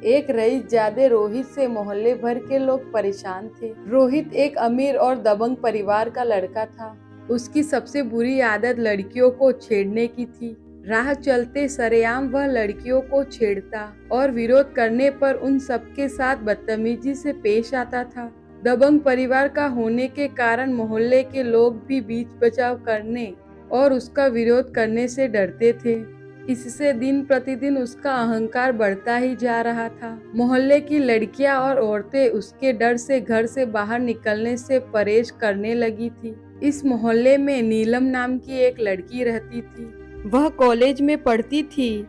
एक रईसजादे रोहित से मोहल्ले भर के लोग परेशान थे। रोहित एक अमीर और दबंग परिवार का लड़का था। उसकी सबसे बुरी आदत लड़कियों को छेड़ने की थी। राह चलते सरेआम वह लड़कियों को छेड़ता और विरोध करने पर उन सबके साथ बदतमीजी से पेश आता था। दबंग परिवार का होने के कारण मोहल्ले के लोग भी बीच बचाव करने और उसका विरोध करने से डरते थे। इससे दिन प्रतिदिन उसका अहंकार बढ़ता ही जा रहा था। मोहल्ले की लड़कियां और औरतें उसके डर से घर से बाहर निकलने से परहेज करने लगी थी। इस मोहल्ले में नीलम नाम की एक लड़की रहती थी। वह कॉलेज में पढ़ती थी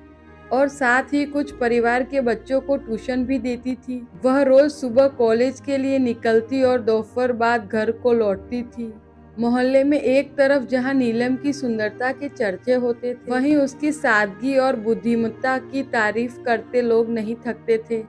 और साथ ही कुछ परिवार के बच्चों को ट्यूशन भी देती थी। वह रोज सुबह कॉलेज के लिए निकलती और दोपहर बाद घर को लौटती थी। मोहल्ले में एक तरफ जहां नीलम की सुंदरता के चर्चे होते थे, वहीं उसकी सादगी और बुद्धिमत्ता की तारीफ करते लोग नहीं थकते थे।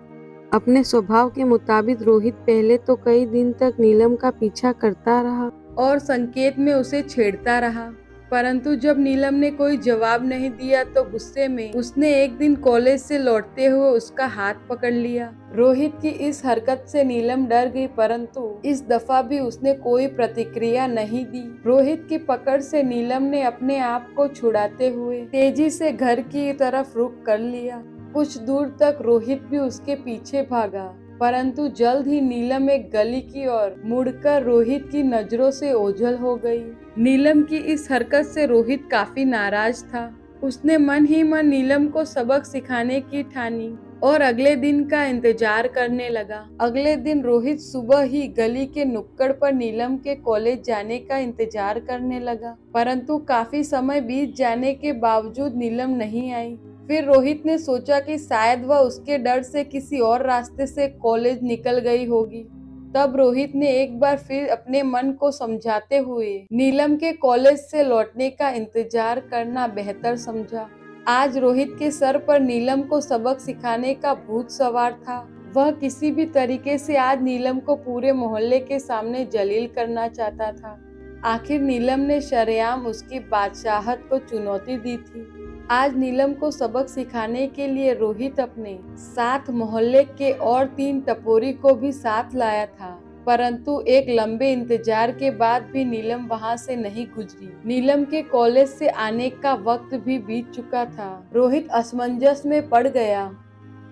अपने स्वभाव के मुताबिक रोहित पहले तो कई दिन तक नीलम का पीछा करता रहा और संकेत में उसे छेड़ता रहा, परंतु जब नीलम ने कोई जवाब नहीं दिया तो गुस्से में उसने एक दिन कॉलेज से लौटते हुए उसका हाथ पकड़ लिया। रोहित की इस हरकत से नीलम डर गई, परंतु इस दफा भी उसने कोई प्रतिक्रिया नहीं दी। रोहित की पकड़ से नीलम ने अपने आप को छुड़ाते हुए तेजी से घर की तरफ रुख कर लिया। कुछ दूर तक रोहित भी उसके पीछे भागा, परंतु जल्द ही नीलम एक गली की ओर मुड़कर रोहित की नजरों से ओझल हो गई। नीलम की इस हरकत से रोहित काफी नाराज था। उसने मन ही मन नीलम को सबक सिखाने की ठानी और अगले दिन का इंतजार करने लगा। अगले दिन रोहित सुबह ही गली के नुक्कड़ पर नीलम के कॉलेज जाने का इंतजार करने लगा, परंतु काफी समय बीत जाने के बावजूद नीलम नहीं आई। फिर रोहित ने सोचा कि शायद वह उसके डर से किसी और रास्ते से कॉलेज निकल गई होगी। तब रोहित ने एक बार फिर अपने मन को समझाते हुए नीलम के कॉलेज से लौटने का इंतजार करना बेहतर समझा। आज रोहित के सर पर नीलम को सबक सिखाने का भूत सवार था। वह किसी भी तरीके से आज नीलम को पूरे मोहल्ले के सामने जलील करना चाहता था। आखिर नीलम ने शरेआम उसकी बादशाहत को चुनौती दी थी। आज नीलम को सबक सिखाने के लिए रोहित अपने साथ मोहल्ले के और 3 टपोरी को भी साथ लाया था, परंतु एक लंबे इंतजार के बाद भी नीलम वहां से नहीं गुजरी। नीलम के कॉलेज से आने का वक्त भी बीत चुका था। रोहित असमंजस में पड़ गया।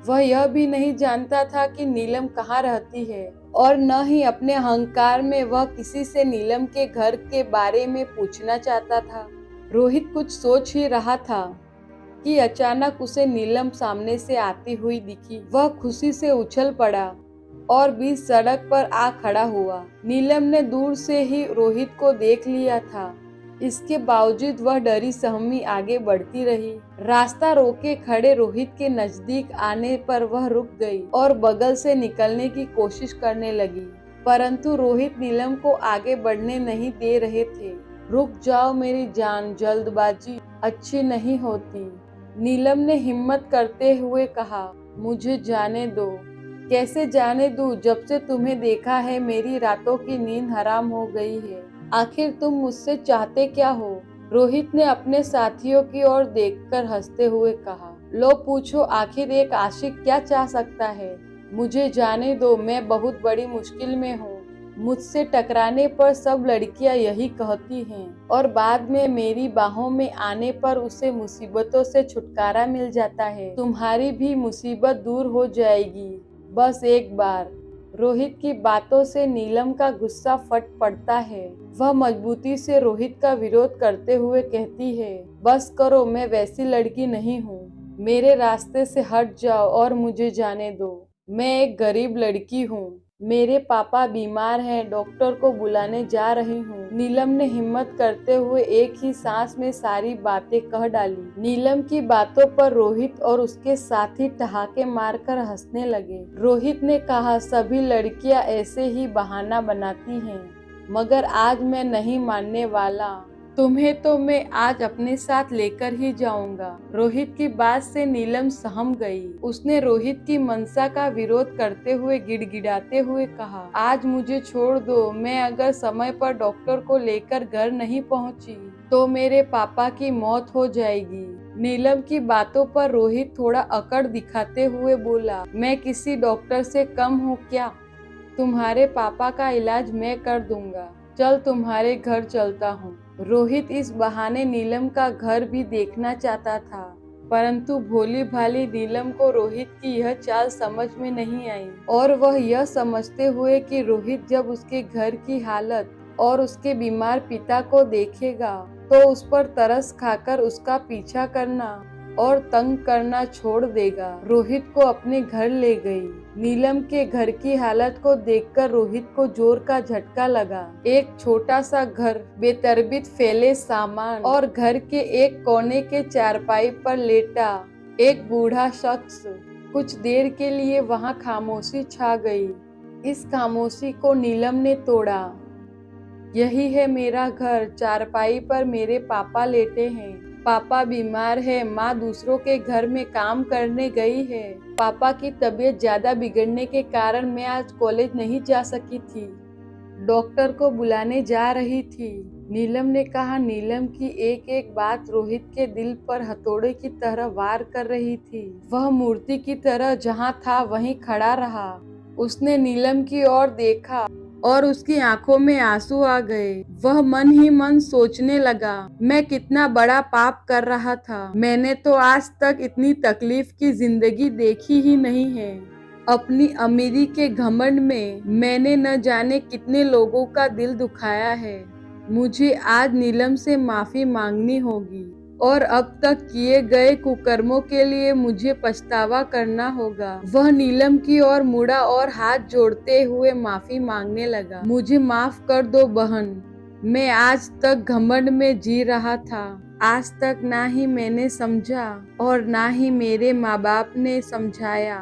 वह यह भी नहीं जानता था कि नीलम कहाँ रहती है और न ही अपने अहंकार में वह किसी से नीलम के घर के बारे में पूछना चाहता था। रोहित कुछ सोच ही रहा था कि अचानक उसे नीलम सामने से आती हुई दिखी। वह खुशी से उछल पड़ा और बीच सड़क पर आ खड़ा हुआ। नीलम ने दूर से ही रोहित को देख लिया था, इसके बावजूद वह डरी सहमी आगे बढ़ती रही। रास्ता रोके खड़े रोहित के नजदीक आने पर वह रुक गई और बगल से निकलने की कोशिश करने लगी, परंतु रोहित नीलम को आगे बढ़ने नहीं दे रहे थे। रुक जाओ मेरी जान, जल्दबाजी अच्छी नहीं होती, नीलम ने हिम्मत करते हुए कहा। मुझे जाने दो। कैसे जाने दूं? जब से तुम्हें देखा है मेरी रातों की नींद हराम हो गई है। आखिर तुम मुझसे चाहते क्या हो? रोहित ने अपने साथियों की ओर देखकर हंसते हुए कहा। लो पूछो, आखिर एक आशिक क्या चाह सकता है? मुझे जाने दो, मैं बहुत बड़ी मुश्किल में हूँ। मुझसे टकराने पर सब लड़कियां यही कहती हैं और बाद में मेरी बाहों में आने पर उसे मुसीबतों से छुटकारा मिल जाता है। तुम्हारी भी मुसीबत दूर हो जाएगी, बस एक बार। रोहित की बातों से नीलम का गुस्सा फट पड़ता है। वह मजबूती से रोहित का विरोध करते हुए कहती है, बस करो, मैं वैसी लड़की नहीं हूँ। मेरे रास्ते से हट जाओ और मुझे जाने दो। मैं एक गरीब लड़की हूँ। मेरे पापा बीमार हैं, डॉक्टर को बुलाने जा रही हूँ। नीलम ने हिम्मत करते हुए एक ही सांस में सारी बातें कह डाली। नीलम की बातों पर रोहित और उसके साथी ठहाके मारकर हंसने लगे। रोहित ने कहा, सभी लड़कियां ऐसे ही बहाना बनाती हैं, मगर आज मैं नहीं मानने वाला। तुम्हें तो मैं आज अपने साथ लेकर ही जाऊंगा। रोहित की बात से नीलम सहम गई। उसने रोहित की मंशा का विरोध करते हुए गिड़गिड़ाते हुए कहा, आज मुझे छोड़ दो। मैं अगर समय पर डॉक्टर को लेकर घर नहीं पहुंची तो मेरे पापा की मौत हो जाएगी। नीलम की बातों पर रोहित थोड़ा अकड़ दिखाते हुए बोला, मैं किसी डॉक्टर से कम हूँ क्या? तुम्हारे पापा का इलाज मैं कर दूंगा। चल तुम्हारे घर चलता हूँ। रोहित इस बहाने नीलम का घर भी देखना चाहता था, परंतु भोली भाली नीलम को रोहित की यह चाल समझ में नहीं आई और वह यह समझते हुए कि रोहित जब उसके घर की हालत और उसके बीमार पिता को देखेगा तो उस पर तरस खाकर उसका पीछा करना और तंग करना छोड़ देगा। रोहित को अपने घर ले गई। नीलम के घर की हालत को देखकर रोहित को जोर का झटका लगा। एक छोटा सा घर, बेतरतीब फैले सामान और घर के एक कोने के चारपाई पर लेटा एक बूढ़ा शख्स। कुछ देर के लिए वहां खामोशी छा गई। इस खामोशी को नीलम ने तोड़ा। यही है मेरा घर। चारपाई पर मेरे पापा लेटे हैं। पापा बीमार है, माँ दूसरों के घर में काम करने गई है। पापा की तबीयत ज्यादा बिगड़ने के कारण मैं आज कॉलेज नहीं जा सकी थी। डॉक्टर को बुलाने जा रही थी, नीलम ने कहा। नीलम की एक एक बात रोहित के दिल पर हथौड़े की तरह वार कर रही थी। वह मूर्ति की तरह जहाँ था वहीं खड़ा रहा। उसने नीलम की ओर देखा और उसकी आंखों में आंसू आ गए। वह मन ही मन सोचने लगा, मैं कितना बड़ा पाप कर रहा था। मैंने तो आज तक इतनी तकलीफ की जिंदगी देखी ही नहीं है। अपनी अमीरी के घमंड में मैंने न जाने कितने लोगों का दिल दुखाया है। मुझे आज नीलम से माफी मांगनी होगी और अब तक किए गए कुकर्मों के लिए मुझे पछतावा करना होगा। वह नीलम की ओर मुड़ा और हाथ जोड़ते हुए माफी मांगने लगा। मुझे माफ कर दो बहन। मैं आज तक घमंड में जी रहा था। आज तक ना ही मैंने समझा और ना ही मेरे माँ बाप ने समझाया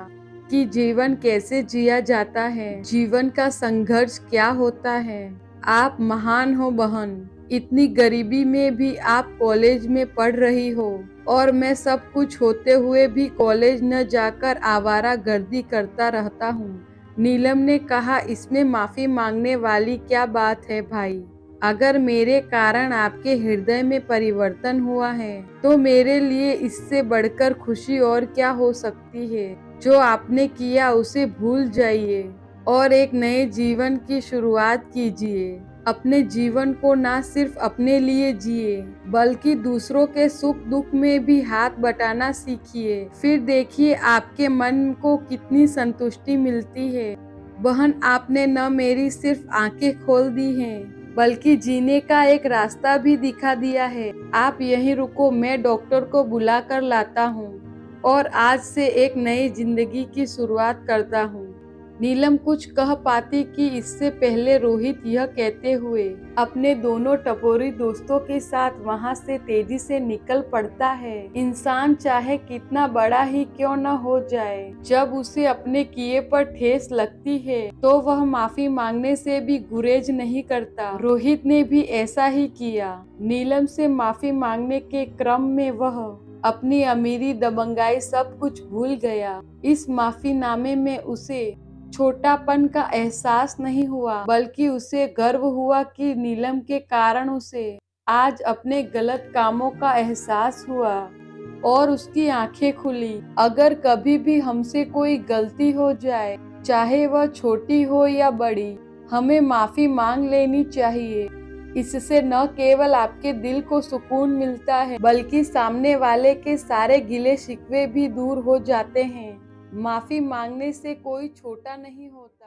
कि जीवन कैसे जिया जाता है, जीवन का संघर्ष क्या होता है। आप महान हो बहन। इतनी गरीबी में भी आप कॉलेज में पढ़ रही हो और मैं सब कुछ होते हुए भी कॉलेज न जाकर आवारागर्दी करता रहता हूँ। नीलम ने कहा, इसमें माफी मांगने वाली क्या बात है भाई? अगर मेरे कारण आपके हृदय में परिवर्तन हुआ है तो मेरे लिए इससे बढ़कर खुशी और क्या हो सकती है। जो आपने किया उसे भूल जाइए और एक नए जीवन की शुरुआत कीजिए। अपने जीवन को ना सिर्फ अपने लिए जिए बल्कि दूसरों के सुख दुख में भी हाथ बटाना सीखिए। फिर देखिए आपके मन को कितनी संतुष्टि मिलती है। बहन, आपने न मेरी सिर्फ आंखें खोल दी हैं बल्कि जीने का एक रास्ता भी दिखा दिया है। आप यहीं रुको, मैं डॉक्टर को बुला कर लाता हूँ और आज से एक नई जिंदगी की शुरुआत करता हूँ। नीलम कुछ कह पाती कि इससे पहले रोहित यह कहते हुए अपने दोनों टपोरी दोस्तों के साथ वहां से तेजी से निकल पड़ता है। इंसान चाहे कितना बड़ा ही क्यों न हो जाए, जब उसे अपने किए पर ठेस लगती है तो वह माफी मांगने से भी गुरेज नहीं करता। रोहित ने भी ऐसा ही किया। नीलम से माफी मांगने के क्रम में वह अपनी अमीरी, दबंगाई सब कुछ भूल गया। इस माफीनामे में उसे छोटापन का एहसास नहीं हुआ बल्कि उसे गर्व हुआ कि नीलम के कारण उसे आज अपने गलत कामों का एहसास हुआ और उसकी आंखें खुली। अगर कभी भी हमसे कोई गलती हो जाए, चाहे वह छोटी हो या बड़ी, हमें माफी मांग लेनी चाहिए। इससे न केवल आपके दिल को सुकून मिलता है बल्कि सामने वाले के सारे गिले शिकवे भी दूर हो जाते हैं। माफी मांगने से कोई छोटा नहीं होता।